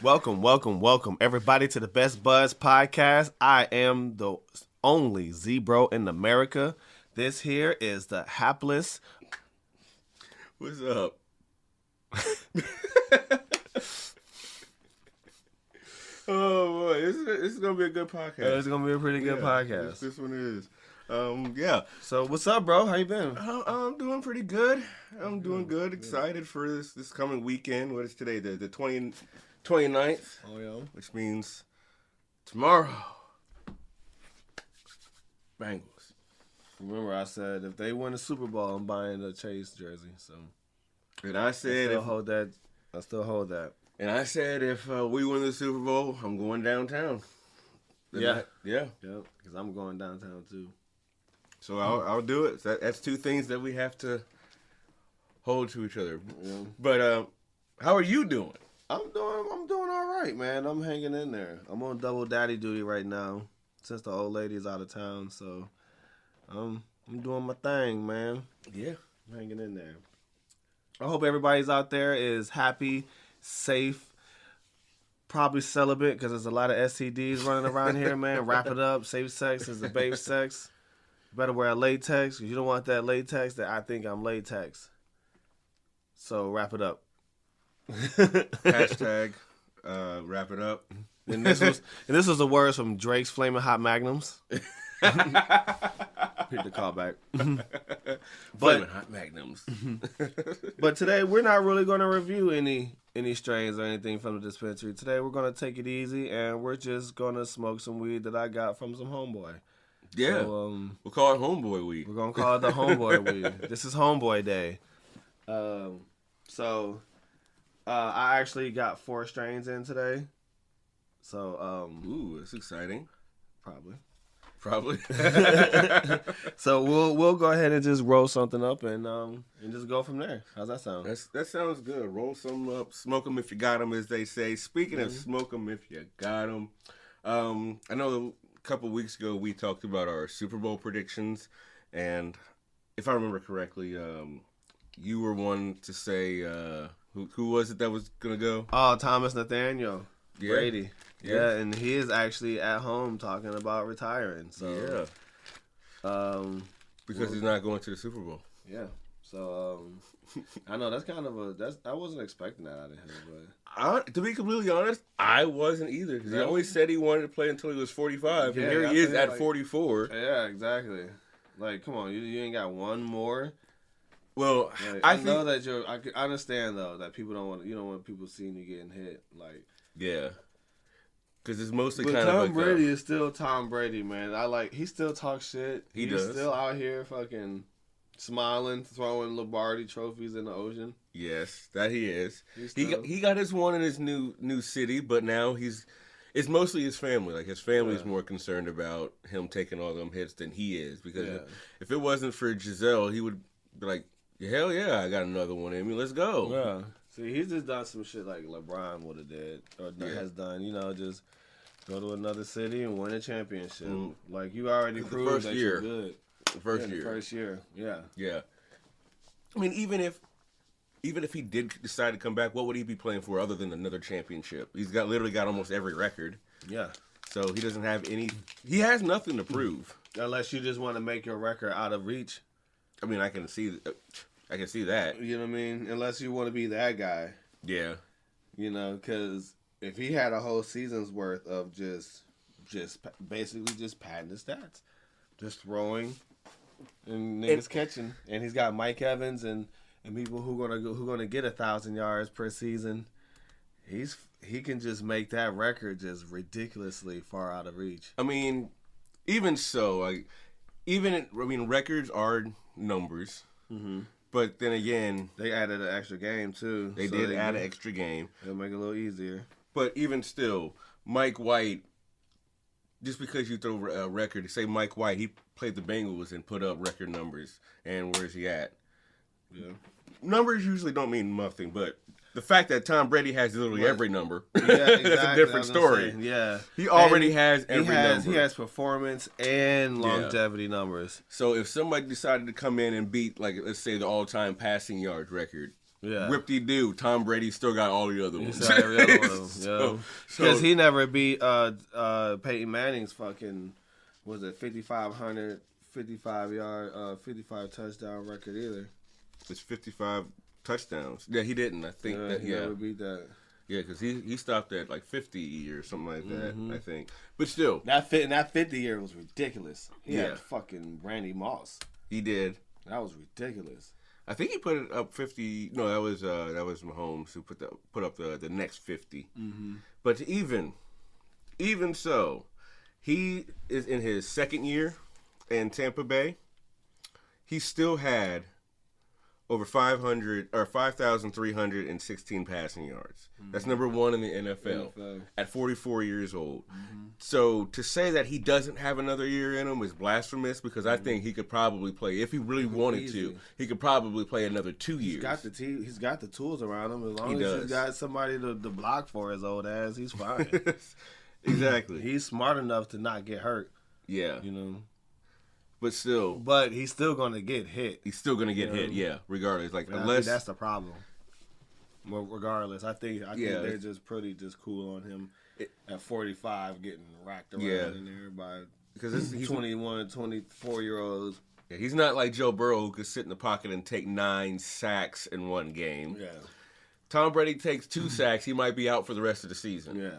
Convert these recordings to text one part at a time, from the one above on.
Welcome, everybody, to the Best Buds podcast. I am the only Z-Bro in America. This here is the hapless. What's up? Oh boy, this is gonna be a good podcast. It's gonna be a pretty good podcast. This one is. Yeah. So what's up, bro? How you been? I'm doing pretty good. I'm doing good. Excited for this coming weekend. What is today? The 29th. Oh yeah. Which means tomorrow. Bengals. Remember, I said if they win the Super Bowl, I'm buying a Chase jersey. So, And I said I still hold that. And I said if we win the Super Bowl, I'm going downtown. Yeah. Yeah. Yep. Because I'm going downtown too. So I'll do it. That's two things that we have to hold to each other. Yeah. But how are you doing? I'm doing all right, man. I'm hanging in there. I'm on double daddy duty right now since the old lady's out of town. So I'm doing my thing, man. Yeah. I'm hanging in there. I hope everybody's out there is happy, safe, probably celibate because there's a lot of STDs running around here, man. Wrap it up. Safe sex is the babe sex. Better wear latex because you don't want that latex that I think I'm latex. So wrap it up. Hashtag wrap it up. And this was the words from Drake's Flamin' Hot Magnums. Hit the callback. Flamin' Hot Magnums. But today we're not really going to review any strains or anything from the dispensary. Today we're going to take it easy and we're just going to smoke some weed that I got from some homeboy. Yeah. So, we'll call it Homeboy Weed. We're going to call it the Homeboy Weed. This is Homeboy Day. So I actually got 4 strains in today. So ooh, that's exciting. Probably. So we'll go ahead and just roll something up and just go from there. How's that sound? That sounds good. Roll some up, smoke them if you got them, as they say. Speaking of smoke them if you got them, I know a couple weeks ago we talked about our Super Bowl predictions, and if I remember correctly, you were one to say who was it that was gonna go? Oh, Thomas Nathaniel Brady. Yeah, and he is actually at home talking about retiring. So because he's not going to the Super Bowl. Yeah. So I know that's kind of I wasn't expecting that out of him, but to be completely honest, I wasn't either. He always said he wanted to play until he was 45, and here he is at 44. Yeah, exactly. Like, come on, you ain't got one more. Well, like, I know that I understand though that people don't want people seeing you getting hit. Like, yeah, because it's mostly but kind of. Tom Brady is still Tom Brady, man. He still talks shit. He's does. Still out here fucking smiling, throwing Lombardi trophies in the ocean. Yes, that he is. He got his one in his new city, but now it's mostly his family. Like, his family is more concerned about him taking all them hits than he is. Because if it wasn't for Giselle, he would be like, hell yeah, I got another one in me. Let's go. Yeah. See, he's just done some shit like LeBron would have did or has done. Just go to another city and win a championship. Like, you already proved that you're good. The first year. Yeah. Yeah. I mean, even if he did decide to come back, what would he be playing for other than another championship? He's literally got almost every record. Yeah. So he doesn't have any. He has nothing to prove. Unless you just want to make your record out of reach. I mean, I can see that. You know what I mean? Unless you want to be that guy. Yeah. Because if he had a whole season's worth of just basically just padding the stats, just throwing and niggas catching, and he's got Mike Evans and people who gonna get 1,000 yards per season, he can just make that record just ridiculously far out of reach. I mean, even so, records are numbers. Mm-hmm. But then again, they added an extra game too. They did add an extra game. It'll make it a little easier. But even still, Mike White, just because you throw a record, say Mike White, he played the Bengals and put up record numbers. And where's he at? Yeah. Numbers usually don't mean nothing, but the fact that Tom Brady has literally every number, exactly. that's a different story. Yeah. He already has every number. He has performance and longevity numbers. So if somebody decided to come in and beat, like, let's say the all-time passing yards record, Yeah. Whip-de-doo. Tom Brady still got all the other ones. He's got every other one. So- Because he never beat Peyton Manning's fucking, was it 5,500, 55 touchdown record either. It's 55 touchdowns. Yeah, he didn't. I think that. He never beat that. Yeah, because he stopped at like 50 or something like that. I think, but still, That 50 year was ridiculous. He had fucking Randy Moss. he did. That was ridiculous. I think he put it up 50. No, that was Mahomes who put up the next 50. But even so, he is in his second year in Tampa Bay. He still had over 5,316 passing yards. That's number one in the NFL at 44 years old. So to say that he doesn't have another year in him is blasphemous, because I think he could probably play, if he really wanted to, he could probably play another 2 years. He's got the tools around him. As long He as does. he's got somebody to block for his old ass, he's fine. Exactly. He's smart enough to not get hurt, Yeah. you know. But still, But he's still going to get hit. he's still gonna get hit. Yeah, regardless. Like And I unless think that's the problem. Well, regardless, I think they're just pretty cool on him at 45, getting racked around in there by because he's 21, 24-year-olds. Yeah, he's not like Joe Burrow, who could sit in the pocket and take 9 sacks in one game. Yeah, Tom Brady takes 2 sacks, he might be out for the rest of the season. yeah.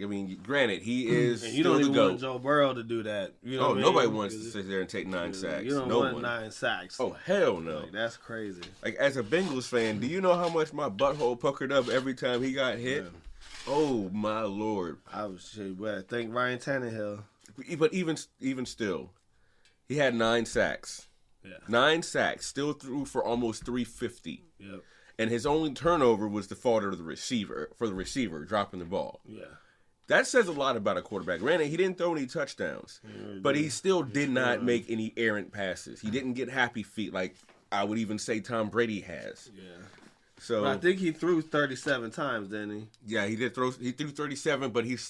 I mean, granted, he is And you still don't the even GOAT. want Joe Burrow to do that. You know what I mean? Nobody wants to sit there and take 9 sacks. You don't no want one. 9 sacks. Oh, hell no. Like, that's crazy. Like, as a Bengals fan, do you know how much my butthole puckered up every time he got hit? Yeah. Oh, my Lord. I was shit. But I think Ryan Tannehill. But even still, he had 9 sacks. Yeah. 9 sacks, still threw for almost 350. Yep. And his only turnover was the fault of the receiver, dropping the ball. Yeah. That says a lot about a quarterback. Granted, he didn't throw any touchdowns, but he still did not make any errant passes. He didn't get happy feet like I would even say Tom Brady has. Yeah. So But I think he threw 37 times, didn't he? yeah, he did throw. He threw 37, but he was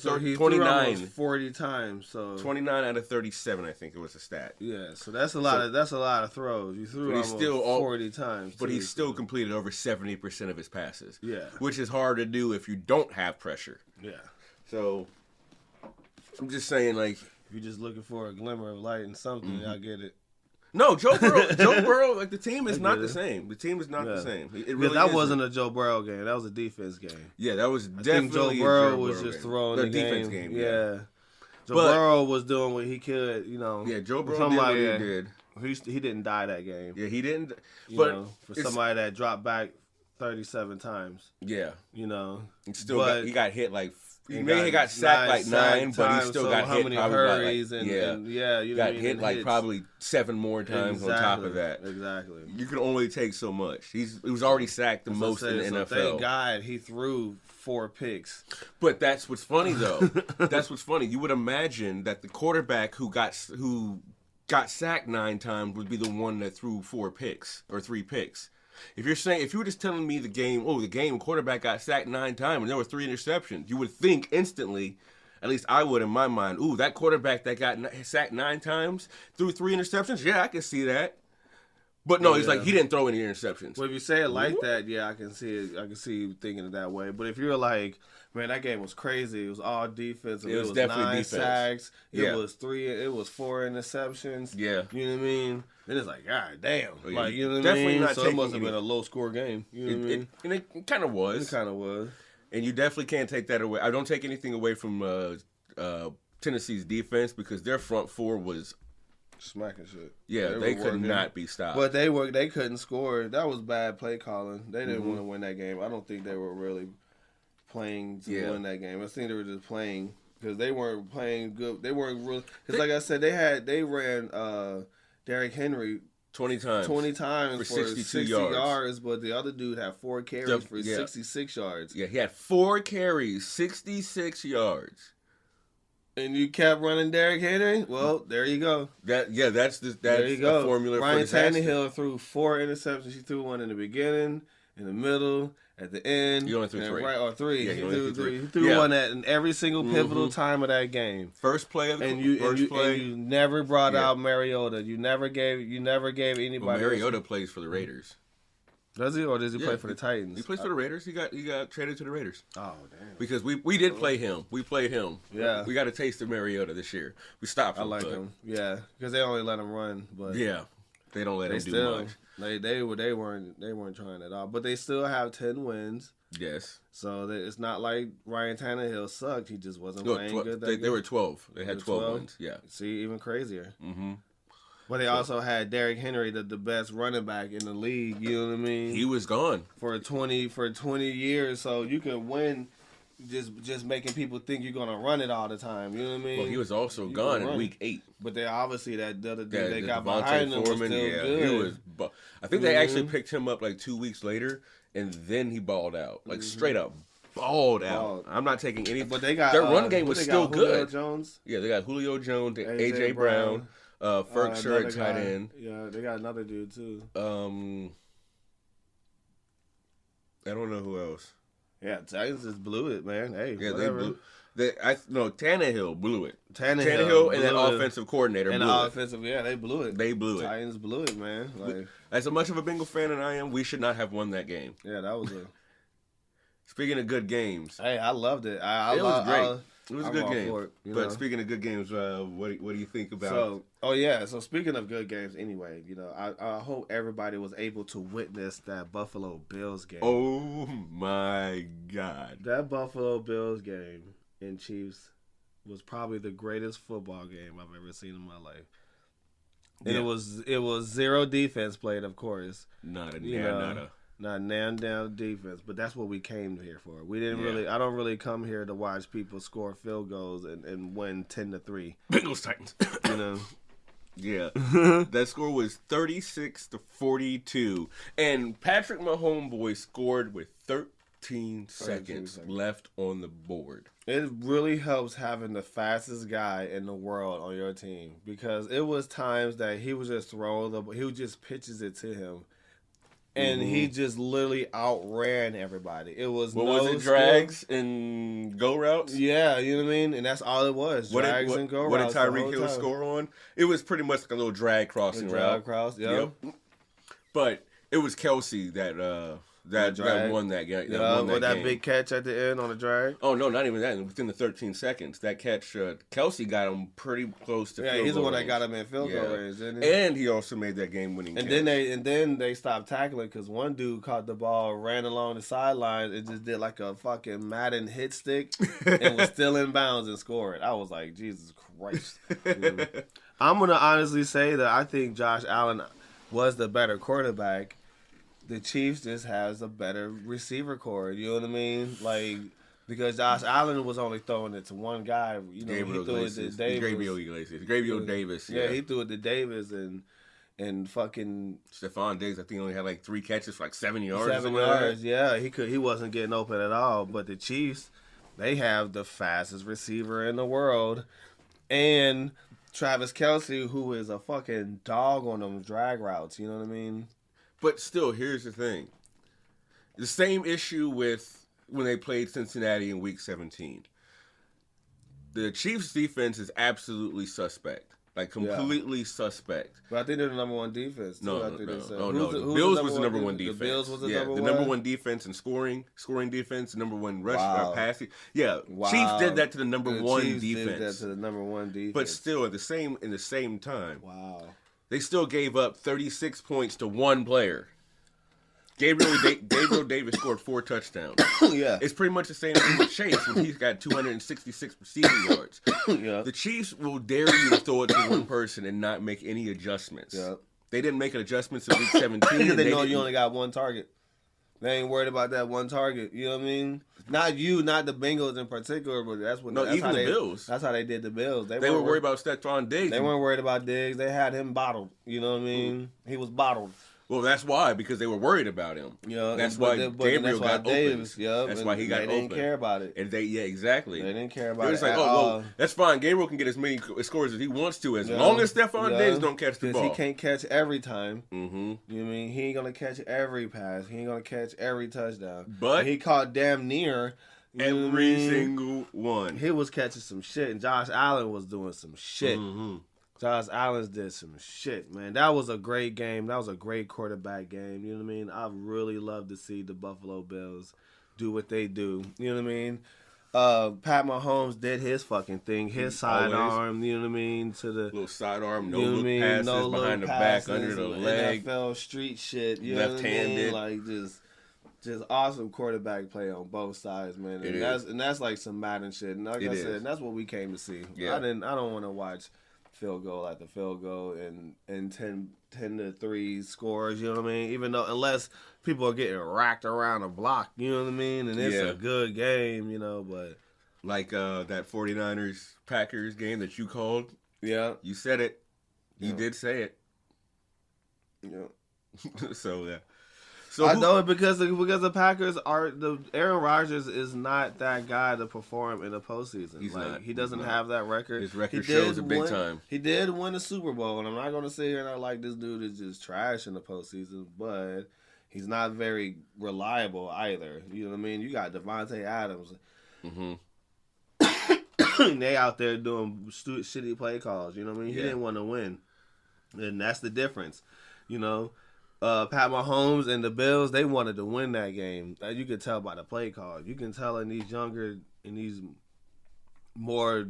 So he 29. threw almost 40 times. So 29 out of 37, I think it was a stat. yeah, so that's a lot of throws. You threw But he's almost still 40 times. But too, he still so- completed over 70% of his passes. Yeah. Which is hard to do if you don't have pressure. Yeah. So I'm just saying, like, If you're just looking for a glimmer of light in something, I get it. no, Joe Burrow, like, the team is I not get the it. same. The team is not the Yeah. same. It Because really that isn't. wasn't a Joe Burrow game. That was a defense game. Yeah, that was I think definitely Joe a Burrow Joe was Burrow just game. throwing the the defense game. game. Yeah. Joe But- Burrow was doing what he could, you know. Yeah, Joe Burrow somebody did what he did. He didn't die that game. Yeah, he didn't. You But know, for it's- somebody that dropped back 37 times, yeah, you know. he still But- he got hit like he He may have got sacked like 9, but he times, still so got how hit many probably hurries like, and yeah, you know got what I mean, hit and like hits. probably 7 more times on top of that. Exactly. You can only take so much. He was already sacked the most in the So NFL. thank God he threw 4 picks. But that's what's funny though. That's what's funny. You would imagine that the quarterback who got sacked 9 times would be the one that threw 4 picks or 3 picks. If you were just telling me the game quarterback got sacked 9 times and there were 3 interceptions, you would think instantly, at least I would in my mind, ooh, that quarterback that got sacked 9 times threw 3 interceptions. Yeah, I can see that. But no, it's like he didn't throw any interceptions. Well, if you say it like that, yeah, I can see it. I can see you thinking it that way. But if you're like, man, that game was crazy. It was all defense. It was definitely 9 defense. sacks. Yeah. It was 4 interceptions. Yeah. You know what I mean? Then it's like, God damn. Oh, yeah. Like, you know what Definitely I mean? not So it taking must have any- been a low score game. You know what I mean? And it kind of was. It kind of was. And you definitely can't take that away. I don't take anything away from Tennessee's defense because their front 4 was Smacking shit. they were could working. not be stopped. But they couldn't score. That was bad play calling. They didn't Mm-hmm. want to win that game. I don't think they were really playing to Yeah. win that game. I think they were just playing because they weren't playing good. They weren't really because, like I said, they ran Derrick Henry 20 times. 20 times For for 62 60 yards. yards, but the other dude had 4 carries for 66 yards. Yeah, he had 4 carries, 66 yards. And you kept running Derrick Henry? Well, there you go. That's There you the go. formula Ryan for disaster. Tannehill threw 4 interceptions. He threw one in the beginning, in the middle, at the end. He only threw and 3. Right, or 3. Yeah, he he only threw threw 3. He threw Yeah. one in every single pivotal time of that game. First play of the And you first play. and you never brought Yeah. out Mariota. You never gave anybody. Well, Mariota plays for the Raiders. Does he, or does he play for the Titans? He plays for the Raiders. He got traded to the Raiders. Oh damn! Because we did play him. We played him. Yeah. We got a taste of Mariota this year. We stopped him. I like him. Yeah, because they only let him run, but Yeah, they don't let him do still much. they weren't trying at all. But they still have 10 wins. Yes. So it's not like Ryan Tannehill sucked. He just wasn't playing good. They were 12. They had 12 wins. Yeah. See, even crazier. Mm-hmm. But they also had Derrick Henry, the best running back in the league. You know what I mean? He was gone for 20 years. So you can win just making people think you're gonna run it all the time. You know what I mean? Well, he was also gone in week 8. But they obviously the other dude they got Devontae behind him was still good. He was. I think they actually picked him up like 2 weeks later, and then he balled out, like straight up balled out. I'm not taking any. But they got their run game was still Julio good. Jones. Yeah, they got Julio Jones, AJ Brown, Ferkser at tight end. Yeah, they got another dude too. I don't know who else. Yeah, Titans just blew it, man. Hey, Yeah, whatever. Tannehill blew it. Tannehill and that offensive coordinator and blew the it. offensive, yeah, they blew it. They blew it. Titans blew it, man. Like, as much of a Bengal fan as I am, we should not have won that game. Yeah, that was a. Speaking of good games, Hey, I loved it. It was great. It was a good game. It, but speaking of good games, what do you think about? So speaking of good games, anyway, I hope everybody was able to witness that Buffalo Bills game. Oh my God, that Buffalo Bills game in Chiefs was probably the greatest football game I've ever seen in my life. And it was zero defense played, of course. Not nan down defense, but that's what we came here for. We didn't really. I don't really come here to watch people score field goals and win 10-3. Bengals Titans. Yeah, that score was 36-42, and Patrick Mahomes scored with 13 seconds left on the board. It really helps having the fastest guy in the world on your team, because it was times that he was just he would just pitches it to him. And he just literally outran everybody. It was was it drags and go routes? Yeah, you know what I mean? And that's all it was. Drags and go routes. What did Tyreek Hill score on? It was pretty much like a little drag crossing route. Drag cross, yep. But it was Kelsey that won that game. That big catch at the end on the drag. Oh no, not even that. Within the 13 seconds, that catch, Kelsey got him pretty close to. Yeah, he's the one that got him in field goal range, didn't he? And he also made that game-winning catch. Then they stopped tackling because one dude caught the ball, ran along the sidelines, and just did like a fucking Madden hit stick, and was still in bounds and scored. I was like, Jesus Christ. I'm gonna honestly say that I think Josh Allen was the better quarterback. The Chiefs just has a better receiver core. You know what I mean? Like, because Josh Allen was only throwing it to one guy. You know, he threw it to Davis. Gabriel Davis. Yeah, he threw it to Davis and fucking Stephon Diggs. I think he only had like 3 catches for like 7 yards. 7 yards. Yeah, he wasn't getting open at all. But the Chiefs, they have the fastest receiver in the world, and Travis Kelce, who is a fucking dog on them drag routes. You know what I mean? But still, here's the thing. The same issue with when they played Cincinnati in Week 17. The Chiefs' defense is absolutely suspect. Like, completely suspect. But I think they're the number one defense, too. No. The Bills was the number one defense. The Bills was the number one? The number one defense in scoring defense, the number one rush, passing. Yeah, Chiefs did that to the number one defense. Did that to the number one defense. But still, in the same time. Wow. They still gave up 36 points to one player. Gabriel Davis scored 4 touchdowns. Yeah. It's pretty much the same thing with Chase when he's got 266 receiving yards. Yeah. The Chiefs will dare you to throw it to one person and not make any adjustments. Yeah. They didn't make adjustments in Week 17. Because they know you only got one target. They ain't worried about that one target. You know what I mean? Not you, not the Bengals in particular, but that's what. Even the Bills. That's how they did the Bills. They were worried about Stephon Diggs. They weren't worried about Diggs. They had him bottled. You know what I mean? He was bottled. Well, that's why, because they were worried about him. Yeah, that's why Gabriel got open. Yeah, that's why he got open. They didn't care about it. And exactly. They didn't care about it. It's like, well, that's fine. Gabriel can get as many scores as he wants to, as long as Stephon Diggs don't catch the ball. He can't catch every time. Mm-hmm. You know what I mean? He ain't gonna catch every pass. He ain't gonna catch every touchdown. But he caught damn near every single one. He was catching some shit, and Josh Allen was doing some shit. Mm-hmm. Josh Allen did some shit, man. That was a great game. That was a great quarterback game. You know what I mean? I really love to see the Buffalo Bills do what they do. You know what I mean? Pat Mahomes did his fucking thing, his sidearm, you know what I mean, to the little sidearm, no you know look passes behind the back, under the leg, NFL street shit, you left-handed, know what I mean? Like just awesome quarterback play on both sides, man. And that's like some Madden shit. And like I said, and that's what we came to see. Yeah. I don't want to watch field goal after field goal and 10-3 scores, you know what I mean? Even though unless people are getting racked around a block, you know what I mean? And it's a good game, you know, but like that 49ers Packers game that you called. Yeah. You said it. You did say it. Yeah. So yeah. So I know it because the Packers are Aaron Rodgers is not that guy to perform in the postseason. He doesn't have that record. His record shows it big time. He did win the Super Bowl, and I'm not going to sit here and act like this dude is just trash in the postseason, but he's not very reliable either. You know what I mean? You got Devontae Adams. Mm-hmm. They out there doing shitty play calls. You know what I mean? He didn't want to win, and that's the difference. You know. Pat Mahomes and the Bills, they wanted to win that game. You could tell by the play call. You can tell in these more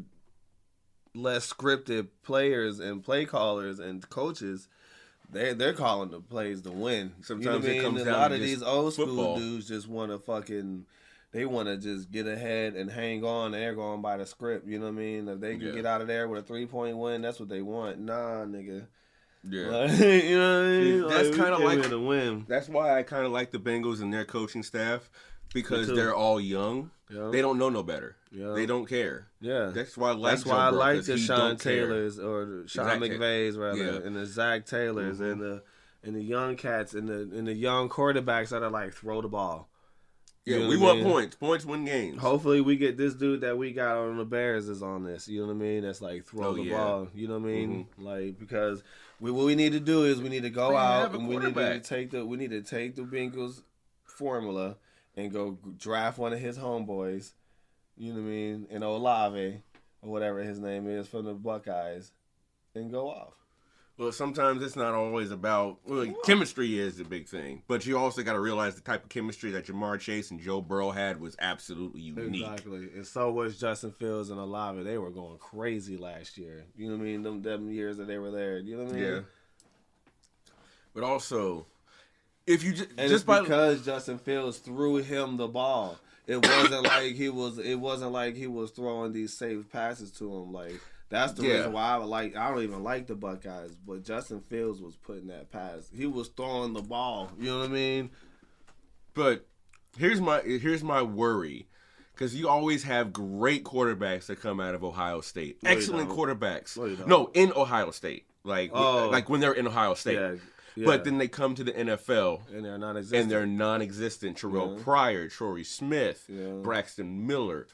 less scripted players and play callers and coaches, they're calling the plays to win. Sometimes it comes down a lot to of these old football. School dudes just want to they want to just get ahead and hang on. They're going by the script. You know what I mean? If they can get out of there with a 3-point win, that's what they want. Nah, nigga. Yeah, you know what I mean? That's kind of like the win. That's why I kind of like the Bengals and their coaching staff because they're all young. Yeah. They don't know no better. Yeah. They don't care. Yeah, that's why I like the Sean Taylors or Sean McVays rather, and the Zach Taylors and the young cats and the young quarterbacks that are like throw the ball. Yeah, we want points. Points win games. Hopefully, we get this dude that we got on the Bears is on this. You know what I mean? That's like throw the ball. You know what I mean? Mm-hmm. Like because what we need to do is we need to go out and we need to take the Bengals formula and go draft one of his homeboys. You know what I mean? And Olave or whatever his name is from the Buckeyes, and go off. Well, sometimes it's not always about chemistry is the big thing, but you also got to realize the type of chemistry that Jamar Chase and Joe Burrow had was absolutely unique. Exactly, and so was Justin Fields and Olave. They were going crazy last year. You know what I mean? Them years that they were there. You know what I mean? Yeah. But also, if you because Justin Fields threw him the ball, it wasn't like he was throwing these safe passes to him like. That's the reason why I don't even like the Buckeyes, but Justin Fields was putting that pass. He was throwing the ball. You know what I mean? But here's my worry, because you always have great quarterbacks that come out of Ohio State. Excellent quarterbacks. No, in Ohio State, like when they're in Ohio State. Yeah. But then they come to the NFL and they're non-existent. Terrell Pryor, Torrey Smith, Braxton Miller.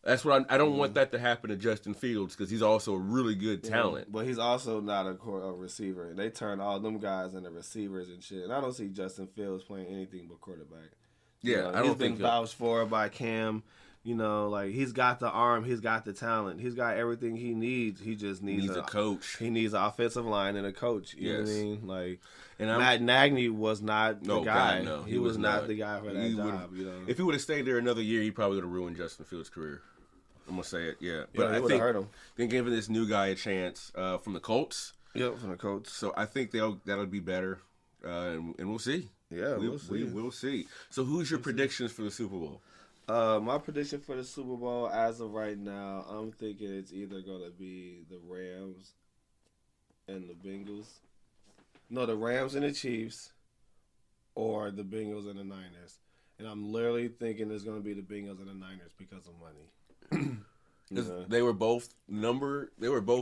That's what I don't want that to happen to Justin Fields because he's also a really good talent. But he's also not a receiver. They turn all them guys into receivers and shit. And I don't see Justin Fields playing anything but quarterback. Yeah, I don't think he's been vouched for by Cam. You know, like he's got the arm, he's got the talent, he's got everything he needs. He just needs a coach. He needs an offensive line and a coach. You know what I mean? Like, and Matt Nagy was not the guy. God, no, he was not the guy for that job. You know, if he would have stayed there another year, he probably would have ruined Justin Fields' career. I'm gonna say it, but I think hurt him. Then giving this new guy a chance from the Colts. Yep, from the Colts. So I think that'll be better, and we'll see. Yeah, we'll see. We'll see. So who's your predictions for the Super Bowl? My prediction for the Super Bowl as of right now, I'm thinking it's either gonna be the Rams and the Bengals. No, the Rams and the Chiefs, or the Bengals and the Niners. And I'm literally thinking it's gonna be the Bengals and the Niners because of money. They were both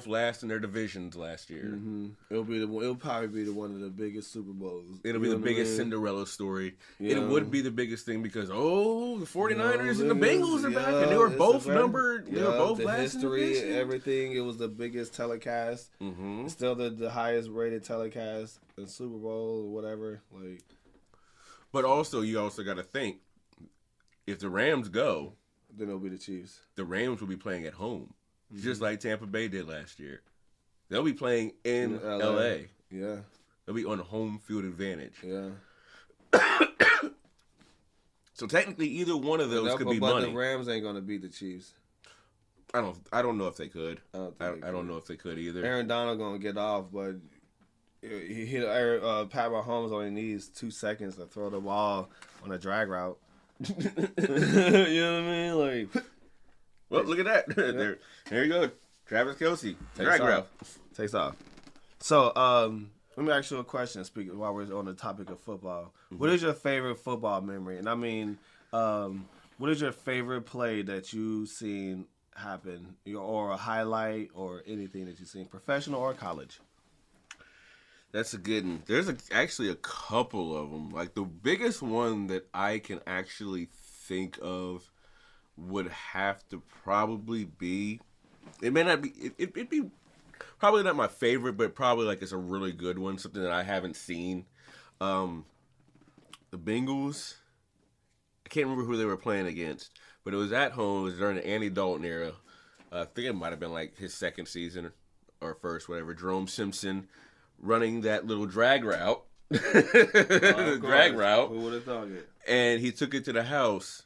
last in their divisions last year. Mm-hmm. It'll probably be one of the biggest Super Bowls. It'll be the biggest Cinderella story. Yeah. It would be the biggest thing because the 49ers and the Bengals are back, and they were both numbered. They were both last history, in the division. Everything. It was the biggest telecast. Mm-hmm. Still the highest rated telecast in Super Bowl or whatever. Like, but also you also got to think if the Rams go. Then it'll be the Chiefs. The Rams will be playing at home, just like Tampa Bay did last year. They'll be playing in LA. Yeah. They'll be on home field advantage. Yeah. So technically, either one of those could be money. But the Rams ain't gonna beat the Chiefs. I don't know if they could. I don't know if they could either. Aaron Donald gonna get off, but he hit Pat Mahomes only needs 2 seconds to throw the ball on a drag route. You know what I mean? Like, well, look at that. There you go. Travis Kelce, drag route, takes off. So, let me ask you a question. Speaking while we're on the topic of football, what is your favorite football memory? And I mean, what is your favorite play that you've seen happen, or a highlight, or anything that you've seen, professional or college? That's a good one. There's actually a couple of them. Like the biggest one that I can actually think of would have to probably be. It may not be. It'd be probably not my favorite, but probably like it's a really good one. Something that I haven't seen. The Bengals. I can't remember who they were playing against, but it was at home. It was during the Andy Dalton era. I think it might have been like his second season or first, whatever. Jerome Simpson running that little drag route. Drag route. Who would have thought it? And he took it to the house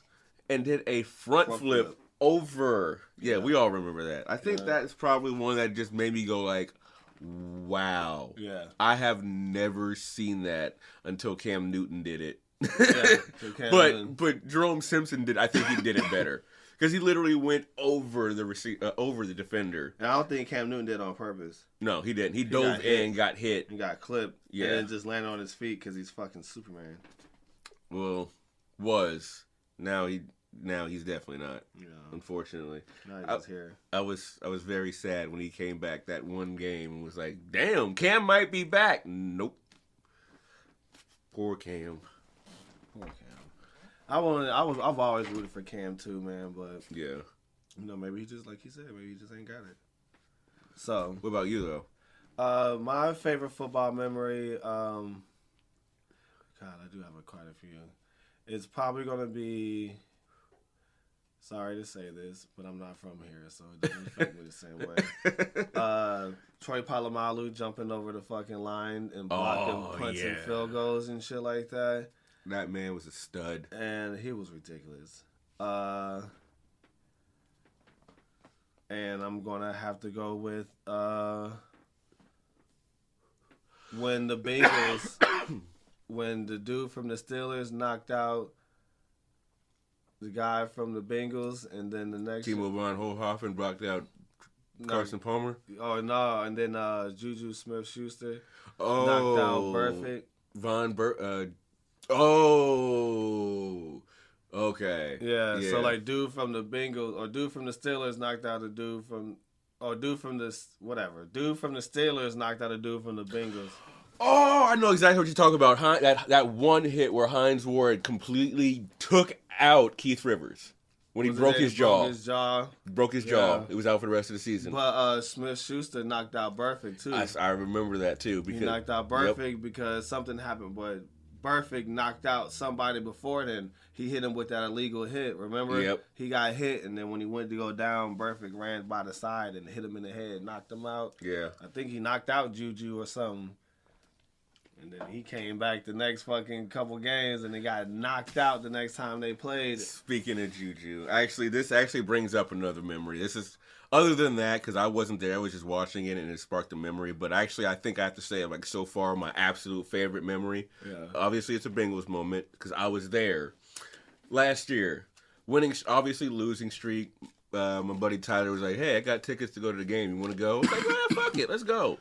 and did a front flip over. Yeah, we all remember that. I think that's probably one that just made me go like, wow. Yeah. I have never seen that until Cam Newton did it. But Jerome Simpson did. I think he did it better because he literally went over the over the defender. And I don't think Cam Newton did it on purpose. No, he didn't. He dove in and got hit. He got clipped. Yeah, and just landed on his feet because he's fucking Superman. Well, now he's definitely not. Yeah. Unfortunately, now he's here. I was very sad when he came back that one game and was like, "Damn, Cam might be back." Nope. Poor Cam. I've always rooted for Cam too, man. But yeah, maybe he just like he said, maybe he just ain't got it. So, what about you though? My favorite football memory. God, I do have quite a few. It's probably gonna be. Sorry to say this, but I'm not from here, so it doesn't affect me the same way. Troy Polamalu jumping over the fucking line and blocking punts and field goals and shit like that. That man was a stud. And he was ridiculous. And I'm going to have to go with when the Bengals, when the dude from the Steelers knocked out the guy from the Bengals, and then the next... Timo Von Hohenhofen blocked out Carson Palmer. Oh, no. And then Juju Smith-Schuster knocked out Burfict. Oh, okay. Yeah, so like dude from the Bengals or dude from the Steelers knocked out a dude from dude from the Steelers knocked out a dude from the Bengals. Oh, I know exactly what you're talking about. That one hit where Hines Ward completely took out Keith Rivers when he broke his jaw. Broke his jaw. It was out for the rest of the season. But Smith-Schuster knocked out Burfict too. I remember that too. Because, he knocked out Burfict because something happened, but Burfict knocked out somebody before then. He hit him with that illegal hit. Remember? Yep. He got hit, and then when he went to go down, Burfict ran by the side and hit him in the head, knocked him out. Yeah. I think he knocked out Juju or something. And then he came back the next fucking couple games, and they got knocked out the next time they played. Speaking of Juju, this actually brings up another memory. This is, other than that, because I wasn't there, I was just watching it, and it sparked a memory. But actually, I think I have to say, like, so far, my absolute favorite memory. Yeah. Obviously, it's a Bengals moment, because I was there last year. Obviously losing streak. My buddy Tyler was like, "Hey, I got tickets to go to the game. You want to go?" I was like, "Yeah, fuck it, let's go."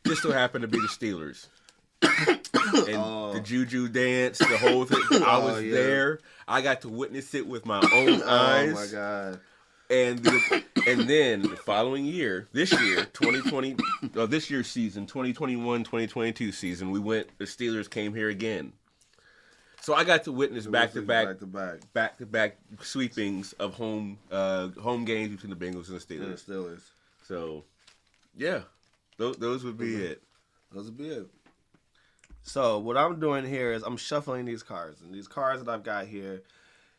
Just so happened to be the Steelers. And the Juju dance, the whole thing. I was there. I got to witness it with my own eyes. Oh my god! And then the following year, this year's season, 2021-2022 season, the Steelers came here again. So I got to witness back-to-back sweepings of home games between the Bengals and the Steelers. So, yeah, those would be it. Those would be it. So what I'm doing here is I'm shuffling these cards, and these cards that I've got here,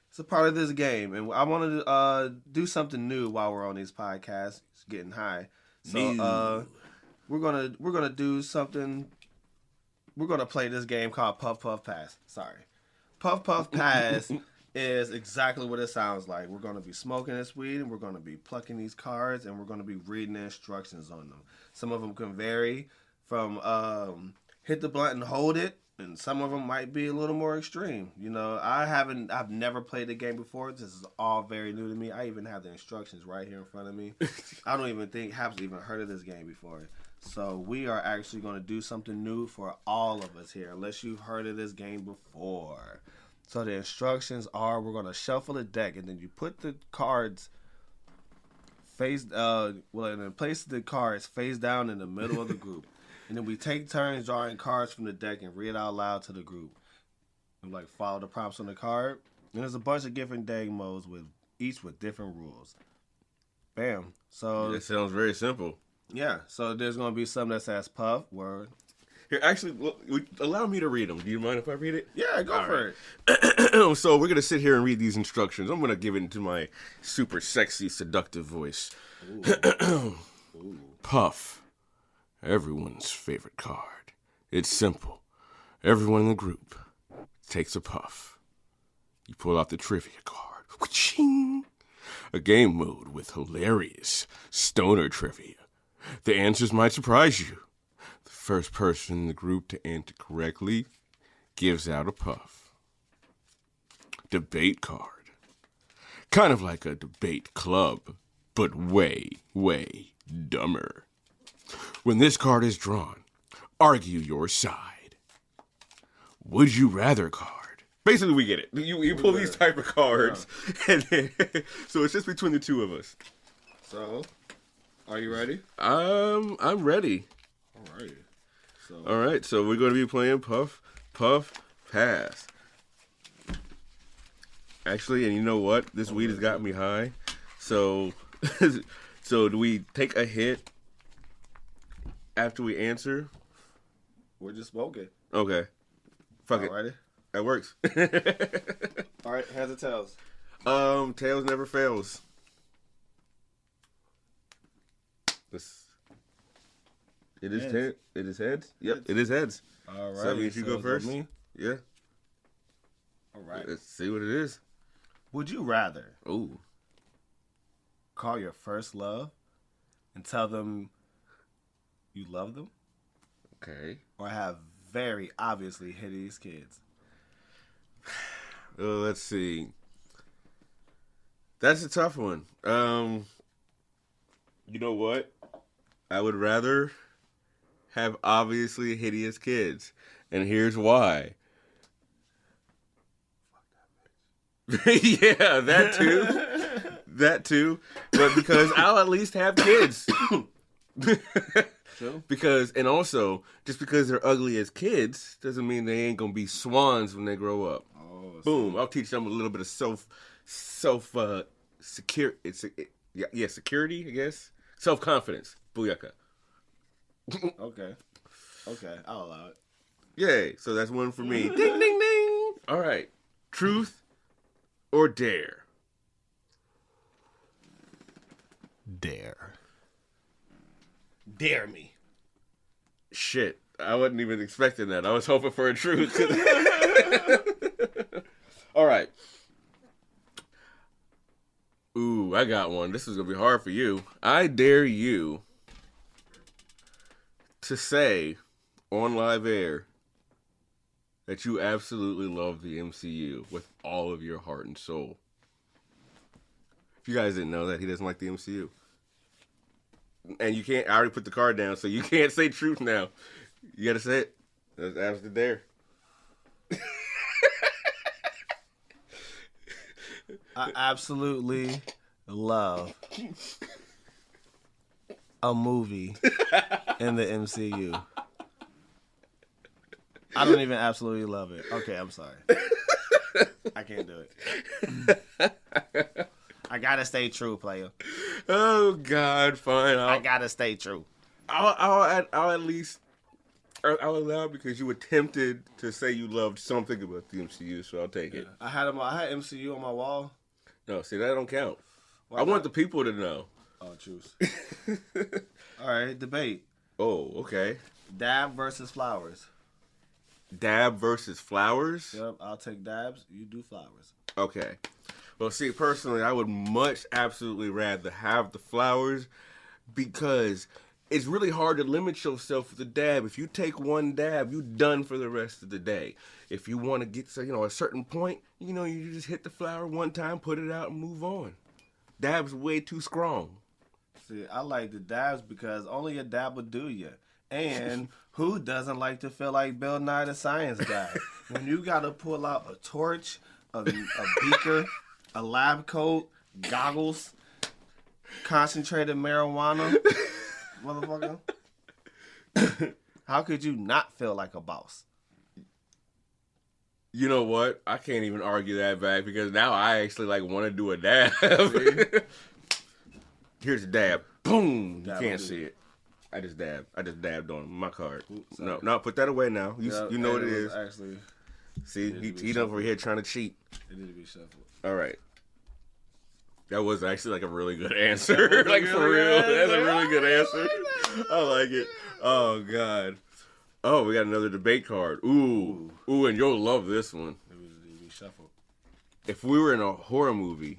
it's a part of this game, and I wanted to do something new while we're on these podcasts. It's getting high, so we're gonna do something. We're gonna play this game called Puff Puff Pass. Sorry, Puff Puff Pass is exactly what it sounds like. We're gonna be smoking this weed, and we're gonna be plucking these cards, and we're gonna be reading the instructions on them. Some of them can vary from hit the blunt and hold it, and some of them might be a little more extreme. You know, I've never played the game before. This is all very new to me. I even have the instructions right here in front of me. I don't even think have even heard of this game before. So we are actually going to do something new for all of us here, unless you've heard of this game before. So the instructions are: we're going to shuffle the deck, and then you put the cards face, and then place the cards face down in the middle of the group. And then we take turns drawing cards from the deck and read out loud to the group. And like follow the prompts on the card. And there's a bunch of different deck modes each with different rules. Bam. So That sounds very simple. yeah. So there's gonna be some that says puff, word. Here, actually, allow me to read them. Do you mind if I read it? Yeah, go for it. So we're gonna sit here and read these instructions. I'm gonna give it into my super sexy, seductive voice. Ooh. Puff. Everyone's favorite card. It's simple. Everyone in the group takes a puff. You pull out the trivia card. Wha-ching! A game mode with hilarious stoner trivia. The answers might surprise you. The first person in the group to answer correctly gives out a puff. Debate card. Kind of like a debate club, but way, way dumber. When this card is drawn, argue your side. Would you rather card. Basically, we get it. You pull these type of cards, and then, so it's just between the two of us. So, are you ready? I'm ready. All right, so we're going to be playing Puff, Puff, Pass. Actually, and you know what? This weed has got me high. So, so do we take a hit after we answer? We're just smoking. Okay. Fuck it. Alrighty. That works. All right, heads or tails? Tails never fails. It is Heads. It is heads. Yep, it is heads. All right. So that means you go first. Me? Yeah. All right. Let's see what it is. Would you rather Ooh. call your first love and tell them you love them, Okay. or have very obviously hideous kids? Let's see. That's a tough one. You know what? I would rather have obviously hideous kids. And here's why. Yeah, that too. That too. But because I'll at least have kids. True. Because, and also, just because they're ugly as kids doesn't mean they ain't gonna be swans when they grow up. Oh, Boom! I'll teach them a little bit of security, I guess. Self-confidence. Booyaka. Okay. Okay, I'll allow it. Yay! So that's one for me. Ding, ding, ding. All right. Truth or dare? Dare. Dare me. Shit. I wasn't even expecting that. I was hoping for a truth. All right. Ooh, I got one. This is going to be hard for you. I dare you to say on live air that you absolutely love the MCU with all of your heart and soul. If you guys didn't know that, he doesn't like the MCU. And you can't, I already put the card down, so you can't say truth now. You got to say it. That's after dare. I absolutely love a movie in the MCU. I don't even absolutely love it. Okay, I'm sorry. I can't do it. I gotta stay true, player. Oh God, fine. I gotta stay true. I'll at least I'll allow it because you attempted to say you loved something about the MCU, so I'll take it. I had MCU on my wall. No, see that don't count. Why I want not? the people to know. Oh, choose. All right, debate. Oh, okay. Dab versus flowers. Dab versus flowers? Yep, I'll take dabs. You do flowers. Okay. Well, see, personally, I would much absolutely rather have the flowers because it's really hard to limit yourself with a dab. If you take one dab, you're done for the rest of the day. If you want to get to, a certain point, you just hit the flower one time, put it out, and move on. Dab's way too strong. See, I like the dabs because only a dab will do you. And who doesn't like to feel like Bill Nye the Science Guy? When you got to pull out a torch, a beaker, a lab coat, goggles, concentrated marijuana, motherfucker. How could you not feel like a boss? You know what? I can't even argue that back because now I actually want to do a dab. Here's a dab. Boom. You can't see it. I just dabbed on my card. Oops, no, put that away now. You know what it is. Actually, see, he over here trying to cheat. It need to be shuffled. All right. That was actually a really good answer. For real. That's a really good answer. I like it. Oh, God. Oh, we got another debate card. Ooh, and you'll love this one. It need to be shuffled. If we were in a horror movie,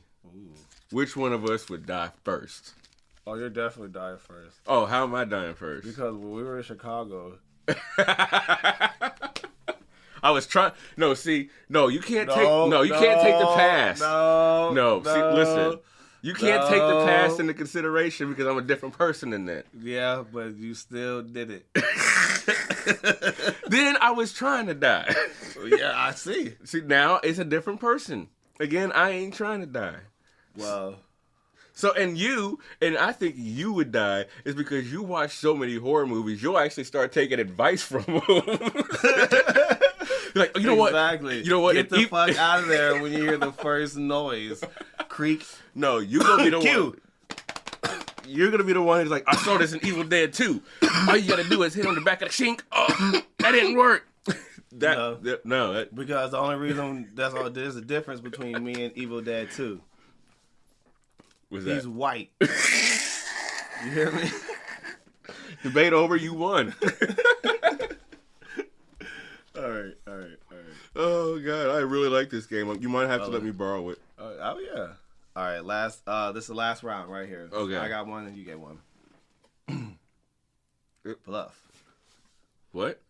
which one of us would die first? Oh, you're definitely dying first. Oh, how am I dying first? Because when we were in Chicago... I was trying. No, see, you can't take. No, you can't take the past. No. See, listen, you can't take the past into consideration because I'm a different person than that. Yeah, but you still did it. Then I was trying to die. Yeah, I see. See, now it's a different person. Again, I ain't trying to die. Well. So, and I think you would die is because you watch so many horror movies, you'll actually start taking advice from them. Like, you know what? Exactly. You know what? Get the fuck out of there when you hear the first noise. Creak. No, you're going to be the one. You're going to be the one who's like, I saw this in Evil Dead 2. All you got to do is hit on the back of the sink. Oh, that didn't work. No. Because the only reason there's a difference between me and Evil Dead 2. He's white. You hear me? Debate over, you won. All right. Oh, God, I really like this game. You might have to let me borrow it. Oh, yeah. All right, this is the last round right here. Okay. I got one and you get one. Bluff. What?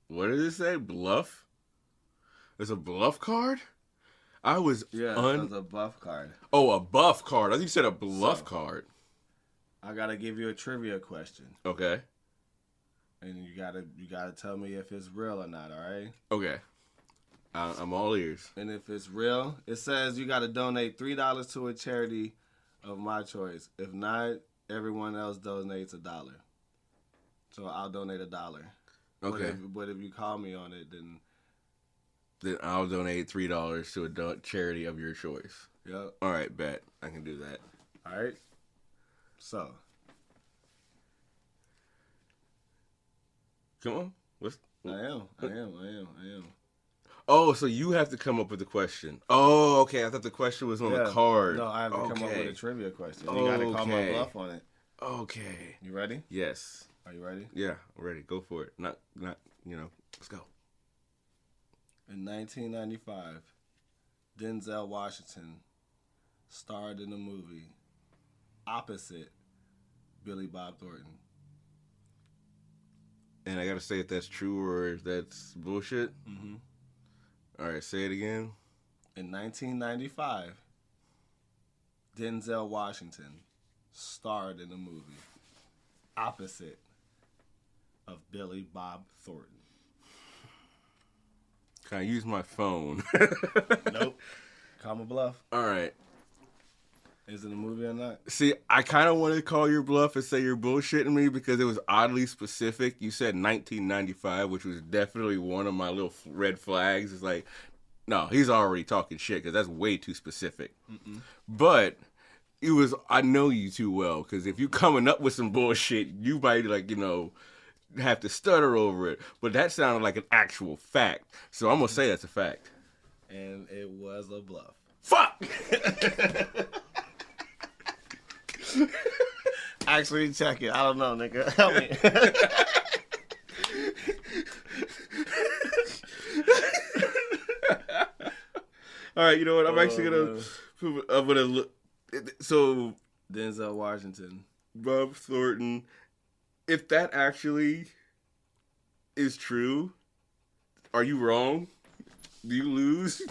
What did it say? Bluff? There's a bluff card? I was there's a buff card. Oh, a buff card. I think you said a bluff card. I gotta give you a trivia question. Okay. And you gotta tell me if it's real or not, all right? Okay. I'm all ears. And if it's real, it says you gotta donate $3 to a charity of my choice. If not, everyone else donates $1. So I'll donate $1. Okay. But if you call me on it, then I'll donate $3 to a charity of your choice. Yep. All right, bet. I can do that. All right. So. Come on. I am. Oh, so you have to come up with the question. Oh, okay. I thought the question was on the card. No, I have to come up with a trivia question. You got to call my bluff on it. Okay. You ready? Yes. Are you ready? Yeah, I'm ready. Go for it. Not, let's go. In 1995, Denzel Washington starred in a movie opposite Billy Bob Thornton. And I got to say if that's true or if that's bullshit. Mm-hmm. All right, say it again. In 1995, Denzel Washington starred in a movie opposite of Billy Bob Thornton. Can I use my phone? Nope. Call my bluff. All right. Is it a movie or not? See, I kind of wanted to call your bluff and say you're bullshitting me because it was oddly specific. You said 1995, which was definitely one of my little red flags. It's like, no, he's already talking shit because that's way too specific. Mm-mm. But it was, I know you too well because if you coming up with some bullshit, you might have to stutter over it. But that sounded like an actual fact. So I'm going to say that's a fact. And it was a bluff. Fuck! I actually check it. I don't know, nigga. Help me. All right, you know what? I'm actually gonna look. So Denzel Washington. Bob Thornton. If that actually is true, are you wrong? Do you lose?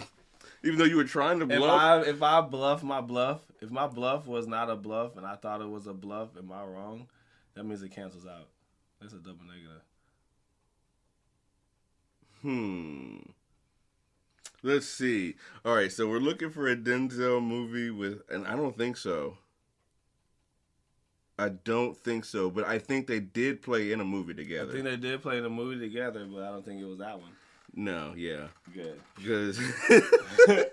Even though you were trying to bluff? If I bluff my bluff, if my bluff was not a bluff and I thought it was a bluff, am I wrong? That means it cancels out. That's a double negative. Let's see. All right, so we're looking for a Denzel movie with, and I don't think so. I don't think so, but I think they did play in a movie together. I think they did play in a movie together, but I don't think it was that one. No, yeah. Good. Because it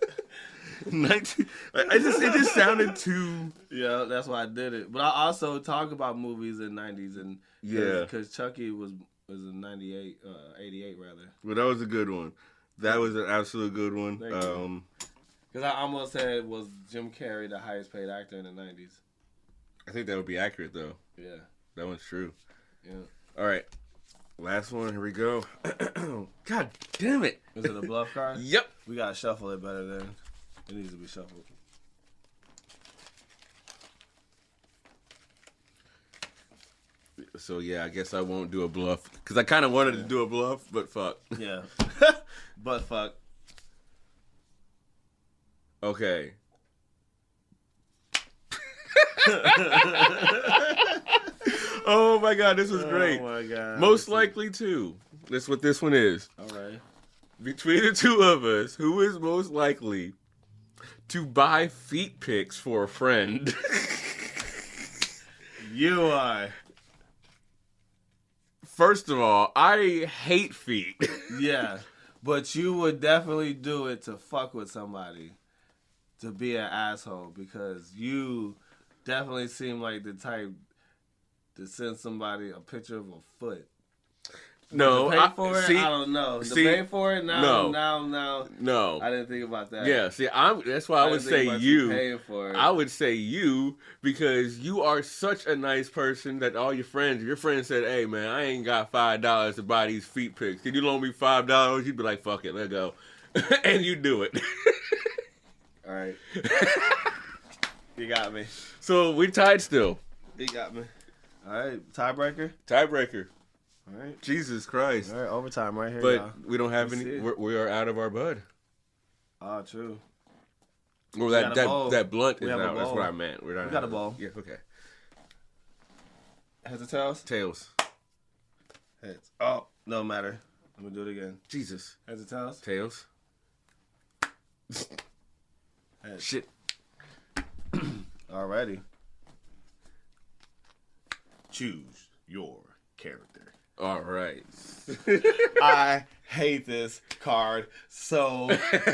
just sounded too. Yeah, that's why I did it. But I also talk about movies in '90s and because Chucky was in '98, '88 rather. Well, that was a good one. That was an absolute good one. Because I almost said was Jim Carrey the highest paid actor in the '90s. I think that would be accurate though. Yeah, that one's true. Yeah. All right. Last one. Here we go. God damn it. Is it a bluff card? Yep. We got to shuffle it better then. It needs to be shuffled. So, yeah, I guess I won't do a bluff. Because I kind of wanted to do a bluff, but fuck. Yeah. But fuck. Okay. Oh my god, this was great. Oh my god. Most likely to. That's what this one is. Alright. Between the two of us, who is most likely to buy feet pics for a friend? You are. First of all, I hate feet. Yeah. But you would definitely do it to fuck with somebody. To be an asshole. Because you definitely seem like the type to send somebody a picture of a foot. No, to pay for it? I don't know. To pay for it? Now. No. I didn't think about that. Yeah, see, that's why I would say you. Paying for it. I would say you because you are such a nice person that all your friends said, "Hey man, I ain't got $5 to buy these feet pics. Can you loan me $5?" You'd be like, "Fuck it, let go," and you do it. All right. You got me. So we tied still. You got me. All right, tiebreaker. All right. Jesus Christ. All right, overtime right here. But y'all. we don't have any. We are out of our bud. Oh, true. Well, that blunt is out. That's what I meant. We got a ball. Yeah. Okay. Heads or tails? Tails. Heads. Oh, no matter. Let me do it again. Jesus. Heads or tails? Tails. Heads. Shit. Alrighty. Choose your character. All right. I hate this card so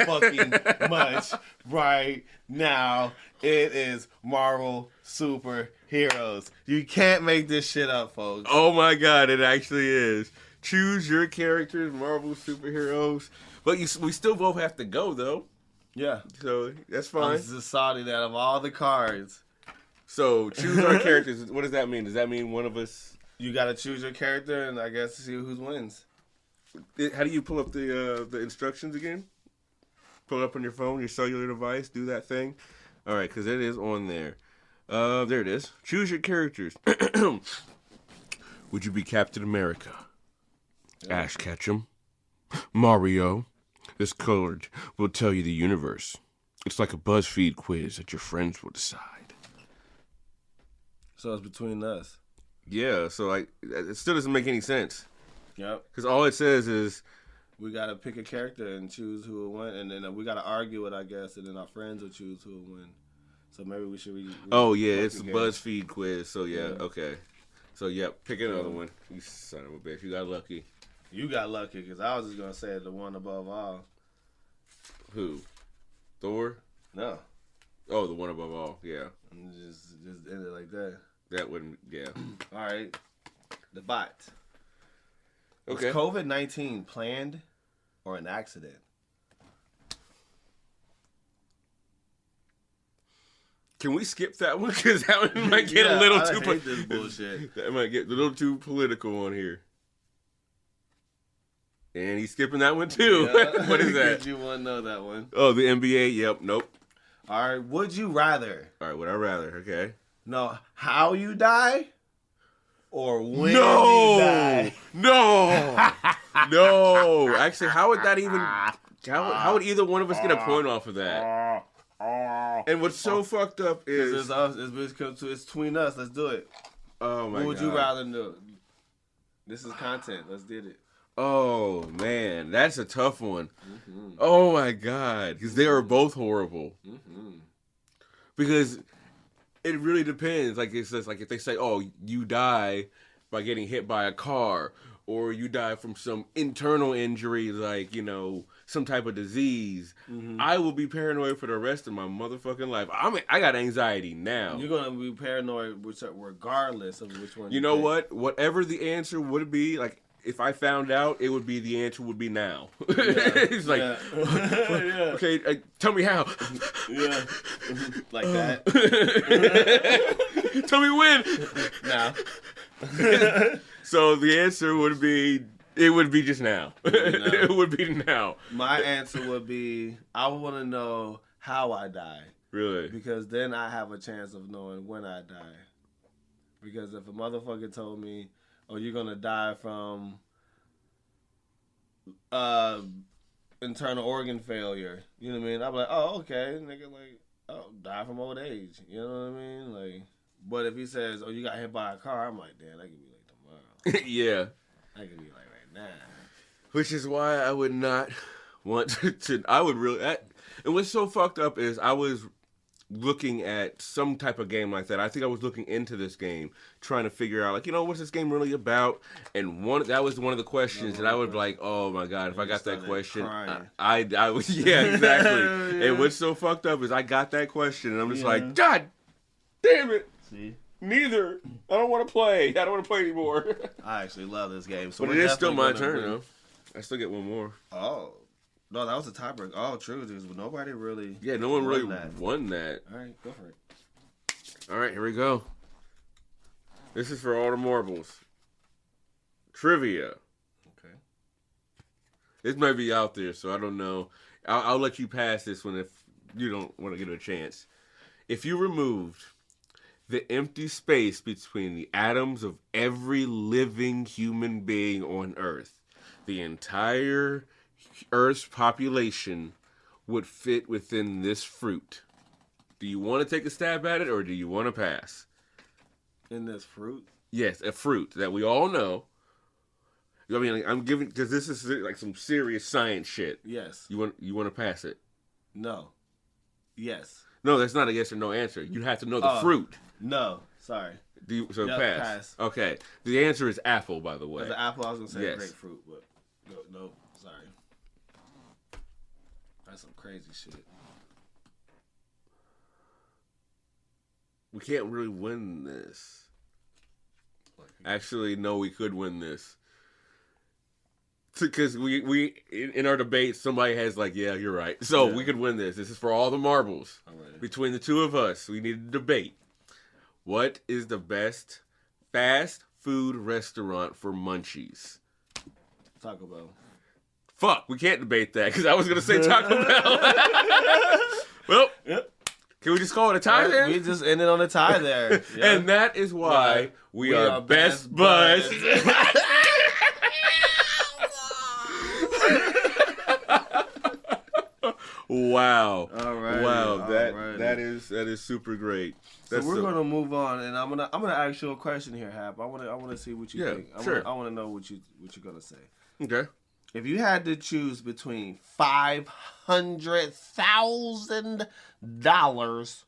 fucking much right now. It is Marvel Superheroes. You can't make this shit up, folks. Oh my god, it actually is. Choose your characters, Marvel Superheroes. But we still both have to go, though. Yeah. So, that's fine. I'm deciding that of all the cards. So, choose our characters. What does that mean? Does that mean one of us... You gotta choose your character, and I guess see who wins. How do you pull up the instructions again? Pull it up on your phone, your cellular device, do that thing. All right, because it is on there. There it is. Choose your characters. Would you be Captain America? Yeah. Ash Ketchum? Mario? This card will tell you the universe. It's like a BuzzFeed quiz that your friends will decide. So it's between us. Yeah, so it still doesn't make any sense. Yep. Because all it says is... We got to pick a character and choose who will win. And then we got to argue it, I guess. And then our friends will choose who will win. So maybe we should... Oh, yeah, it's a BuzzFeed quiz. So, yeah, okay. So, yeah, pick another one. You son of a bitch. You got lucky. You got lucky because I was just going to say the one above all. Who? Thor? No. Oh, the one above all. Yeah. And just end it like that. That wouldn't, yeah. All right. The bot. Okay. Was COVID-19 planned or an accident? Can we skip that one? Because that one might get a little too... I hate this bullshit. That might get a little too political on here. And he's skipping that one too. Yeah. What is that? You want to know that one? Oh, the NBA? Yep, nope. All right, would you rather? All right, would I rather? Okay. Know how you die or when No! you die? No! No! Actually, how would that even... How would either one of us get a point off of that? And what's so fucked up is... It's us. It's between us. Let's do it. Oh, my God. What would you rather know? This is content. Let's do it. Oh, man. That's a tough one. Mm-hmm. Oh, my God. Because they are both horrible. Mm-hmm. Because it really depends. Like, it's just like if they say, oh, you die by getting hit by a car, or you die from some internal injury, like, you know, some type of disease, I will be paranoid for the rest of my motherfucking life. I got anxiety now. You're going to be paranoid regardless of which one You know pick. what? Whatever the answer would be, like, if I found out, it would be the answer would be now. It's like, yeah. okay, tell me how. Yeah. Like that. Tell me when. Now. So the answer would be, it would be just now. It would be now. My answer would be, I want to know how I die. Really? Because then I have a chance of knowing when I die. Because if a motherfucker told me, oh, you're going to die from internal organ failure, you know what I mean? I'd be like, oh, okay. Nigga, like, oh, die from old age. You know what I mean? Like, but if he says, oh, you got hit by a car, I'm like, damn, that could be like tomorrow. Yeah. That could be like right now. Which is why I would not want to I would really... and what's so fucked up is I was looking at some type of game like that. I think I was looking into this game, trying to figure out, like, you know, what's this game really about? And that was one of the questions, and I would be like, oh my God, if I got that question, I was, yeah, exactly. Yeah. And what's so fucked up is I got that question, and I'm just like, God damn it. See? Neither. I don't want to play. I don't want to play anymore. I actually love this game. So But it is still my turn, though. I still get one more. Oh. No, that was a tiebreaker. Oh, true. Because nobody really... Yeah, no one really that. won that. All right, go for it. All right, here we go. This is for all the marbles. Trivia. Okay. This might be out there, so I don't know. I'll let you pass this one if you don't want to get a chance. If you removed the empty space between the atoms of every living human being on Earth, the entire Earth's population would fit within this fruit. Do you want to take a stab at it, or do you want to pass? In this fruit? Yes, a fruit that we all know. I mean, like, I'm giving, because this is like some serious science shit. Yes. You want to pass it? No. Yes. No, that's not a yes or no answer. You have to know the fruit. No. Sorry. Pass. Okay. The answer is apple, by the way. The apple, I was going to say yes. grapefruit, but no, sorry. That's some crazy shit. We can't really win this. Actually, no, we could win this. Because we in our debate, somebody has like, yeah, you're right. So we could win this. This is for all the marbles. Alrighty. Between the two of us, we need a debate. What is the best fast food restaurant for munchies? Taco Bell. Fuck, we can't debate that because I was going to say Taco Bell. Well, yep. Can we just call it a tie then? We just ended on a tie there. Yeah. And that is why we are best buds. Wow. All right. Wow. That is super great. So we're gonna move on, and I'm gonna ask you a question here, Hap. I wanna see what you think. I wanna know what you're gonna say. Okay. If you had to choose between $500,000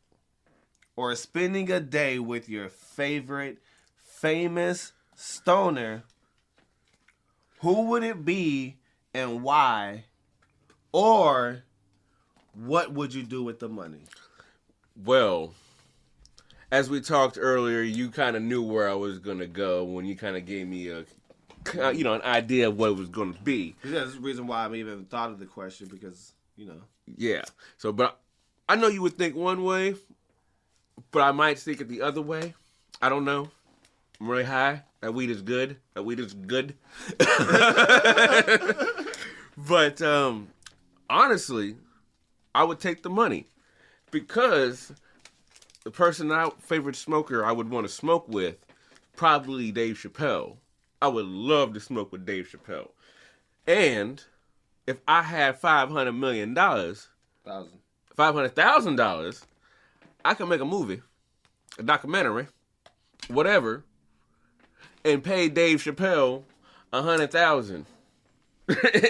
or spending a day with your favorite famous stoner, who would it be and why? Or what would you do with the money? Well, as we talked earlier, you kind of knew where I was going to go when you kind of gave me an idea of what it was going to be. Yeah, that's the reason why I even thought of the question because, Yeah. So, but I know you would think one way, but I might think it the other way. I don't know. I'm really high. That weed is good. That weed is good. But honestly, I would take the money because the favorite smoker I would want to smoke with, probably Dave Chappelle. I would love to smoke with Dave Chappelle. And if I had $500 million, $500,000, I could make a movie, a documentary, whatever, and pay Dave Chappelle $100,000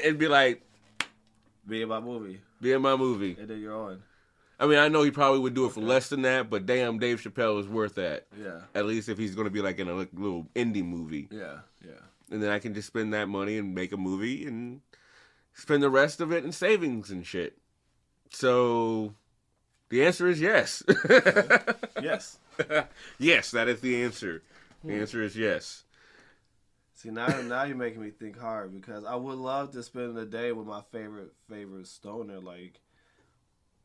and be like, be in my movie. Be in my movie. And then you're on. I mean, I know he probably would do it for less than that, but damn, Dave Chappelle is worth that. Yeah. At least if he's going to be like in a little indie movie. Yeah, yeah. And then I can just spend that money and make a movie and spend the rest of it in savings and shit. So the answer is yes. Yes. Yes, that is the answer. The answer is yes. See, now you're making me think hard because I would love to spend a day with my favorite stoner, like,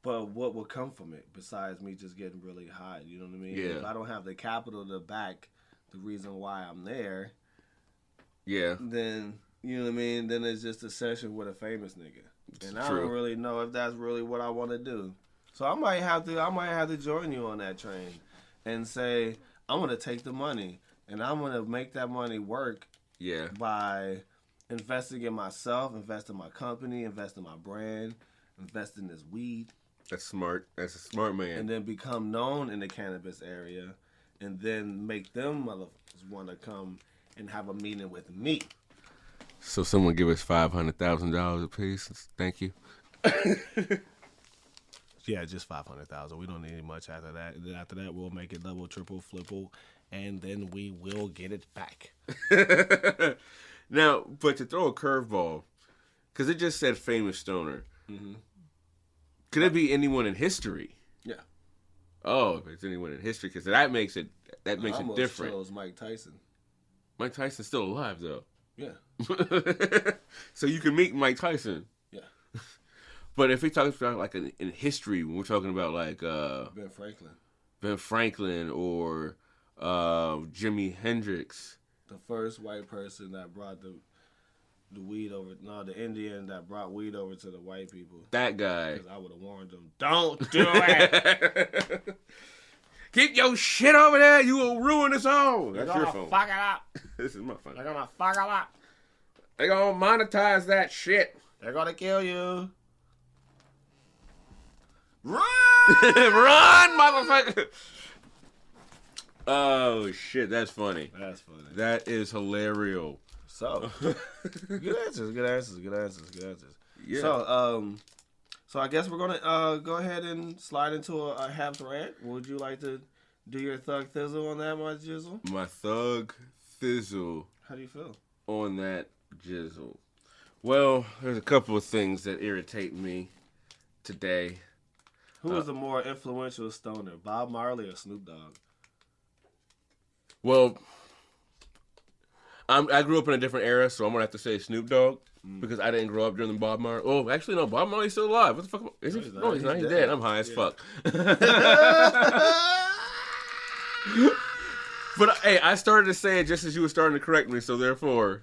but what would come from it besides me just getting really high? You know what I mean? Yeah. If I don't have the capital to back the reason why I'm there, yeah, then you know what I mean. Then it's just a session with a famous nigga, and I True. don't really know if that's really what I want to do. So I might have to join you on that train and say I'm gonna take the money and I'm gonna make that money work. Yeah. By investing in myself, invest in my company, invest in my brand, invest in this weed. That's smart. That's a smart man. And then become known in the cannabis area. And then make them motherfuckers want to come and have a meeting with me. So someone give us $500,000 a piece. Thank you. Yeah, just 500,000. We don't need much after that. Then after that, we'll make it double, triple, flipple, and then we will get it back. Now, but to throw a curveball, because it just said famous stoner. Mm-hmm. Could it be anyone in history? Yeah. Oh, if it's anyone in history, because that makes it it different. Chose Mike Tyson. Mike Tyson's still alive, though. Yeah. So you can meet Mike Tyson. Yeah. But if we talk about like in history, when we're talking about like Ben Franklin or Jimi Hendrix, the first white person that brought the weed over, the Indian that brought weed over to the white people. That guy. Because I would have warned them, don't do it. Keep your shit over there. You will ruin us all. That's your phone. Fuck it up. This is my phone. They're gonna fuck it up. They're gonna monetize that shit. They're gonna kill you. Run! Run, motherfucker! Oh shit, that's funny. That's funny. That is hilarious. So, good answers. Yeah. So I guess we're gonna go ahead and slide into a Habs rant. Would you like to do your thug thizzle on that, my jizzle? My thug thizzle. How do you feel on that jizzle? Well, there's a couple of things that irritate me today. Who was the more influential stoner, Bob Marley or Snoop Dogg? Well, I grew up in a different era, so I'm gonna have to say Snoop Dogg because I didn't grow up during the Bob Marley. Oh, actually, no, Bob Marley's still alive. What the fuck? Is he? No, he's not. He's dead. I'm high as fuck. But hey, I started to say it just as you were starting to correct me, so therefore,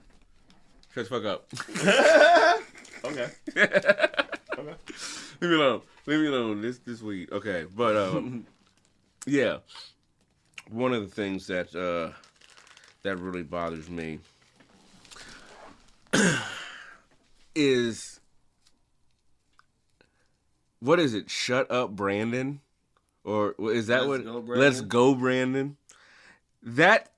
shut the fuck up. Okay. Okay. Leave me alone. Leave me alone. This week. Okay, but yeah, one of the things that that really bothers me is, what is it? Shut up, Brandon, or is that Let's go, Brandon. That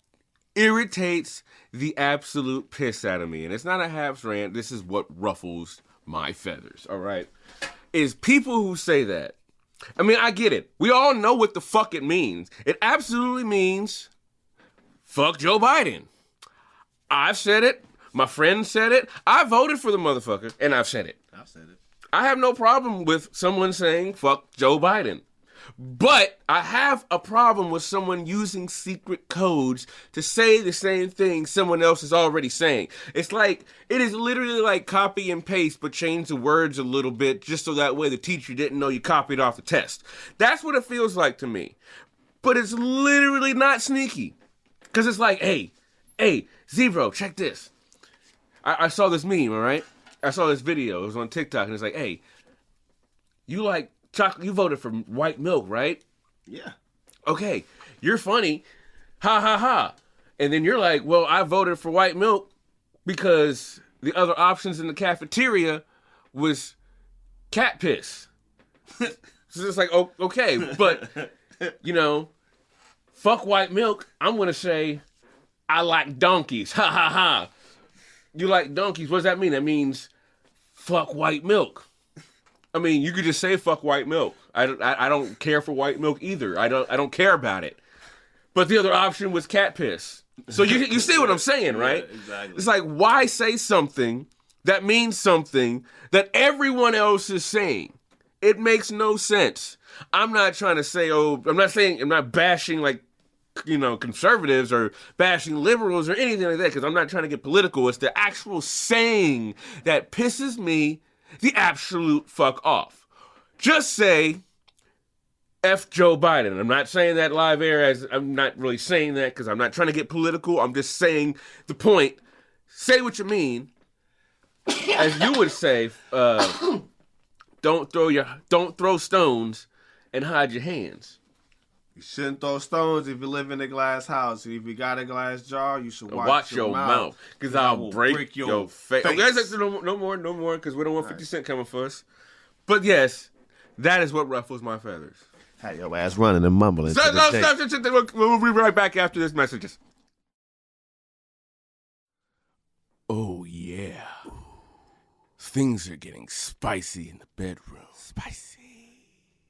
irritates the absolute piss out of me, and it's not a Habs rant. This is what ruffles my feathers. All right, is people who say that. I mean, I get it. We all know what the fuck it means. It absolutely means fuck Joe Biden. I've said it. My friend said it. I voted for the motherfucker, and I've said it. I've said it. I have no problem with someone saying fuck Joe Biden. But I have a problem with someone using secret codes to say the same thing someone else is already saying. It's like, it is literally like copy and paste, but change the words a little bit just so that way the teacher didn't know you copied off the test. That's what it feels like to me. but it's literally not sneaky. Because it's like, hey, Zebro, check this. I saw this meme, all right? I saw this video. It was on TikTok, and it's like, hey, you like chocolate? You voted for white milk, right? Yeah. Okay, you're funny. Ha, ha, ha. And then you're like, well, I voted for white milk because the other options in the cafeteria was cat piss. So it's like, oh, okay, but, fuck white milk. I'm going to say I like donkeys. Ha, ha, ha. You like donkeys. What does that mean? That means fuck white milk. I mean, you could just say fuck white milk. I don't care for white milk either. I don't care about it. But the other option was cat piss. So you see what I'm saying, right? Yeah, exactly. It's like, why say something that means something that everyone else is saying? It makes no sense. I'm not trying to say, I'm not bashing like, conservatives or bashing liberals or anything like that, because I'm not trying to get political. It's the actual saying that pisses me the absolute fuck off. Just say, F Joe Biden. I'm not saying that live air, as I'm not really saying that because I'm not trying to get political. I'm just saying the point. Say what you mean. As you would say, don't throw stones and hide your hands. You shouldn't throw stones if you live in a glass house. If you got a glass jar, you should watch your mouth. Because I'll break your face. Okay, no more, because we don't want 50 Cent coming for us. But yes, that is what ruffles my feathers. Had your ass running and mumbling. Stop. We'll be right back after this messages. Oh, yeah. Things are getting spicy in the bedroom. Spicy.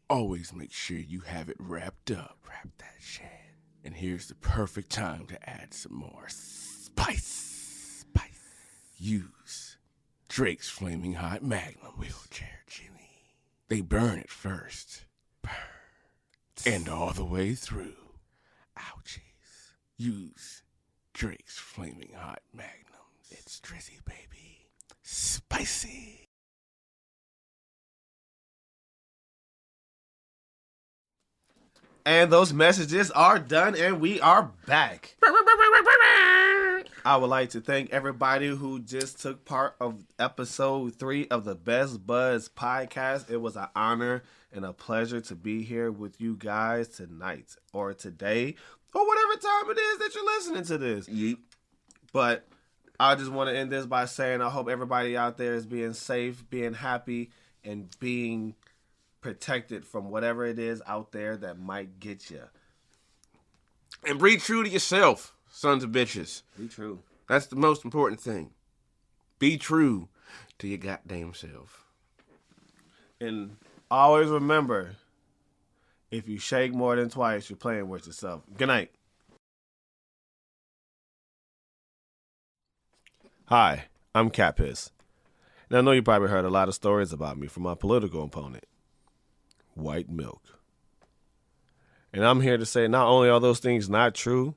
Always make sure you have it wrapped up. Wrap that shit. And here's the perfect time to add some more spice. Use Drake's Flaming Hot Magnum Wheelchair Jimmy. They burn it first. And all the way through. Ouchies. Use Drake's Flaming Hot Magnums. It's Drizzy, baby. Spicy. And those messages are done, and we are back. I would like to thank everybody who just took part of episode 3 of the Best Buds podcast. It was an honor and a pleasure to be here with you guys tonight or today or whatever time it is that you're listening to this. Yeet. But I just want to end this by saying I hope everybody out there is being safe, being happy, and being protected from whatever it is out there that might get you. And be true to yourself, sons of bitches. Be true. That's the most important thing. Be true to your goddamn self. And always remember, if you shake more than twice, you're playing with yourself. Good night. Hi, I'm Cat Piss. And I know you probably heard a lot of stories about me from my political opponent, White Milk. And I'm here to say not only are those things not true,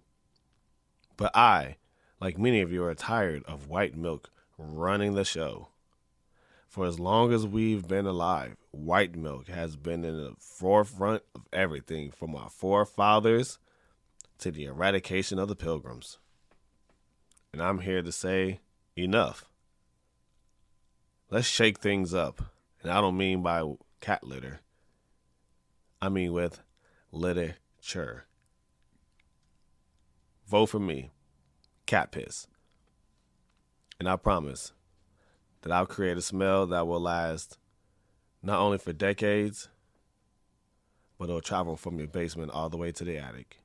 but I, like many of you, are tired of White Milk running the show. For as long as we've been alive, White Milk has been in the forefront of everything from our forefathers to the eradication of the Pilgrims. And I'm here to say, enough. Let's shake things up. And I don't mean by cat litter. I mean with literature. Vote for me, Cat Piss. And I promise that I'll create a smell that will last not only for decades, but it'll travel from your basement all the way to the attic.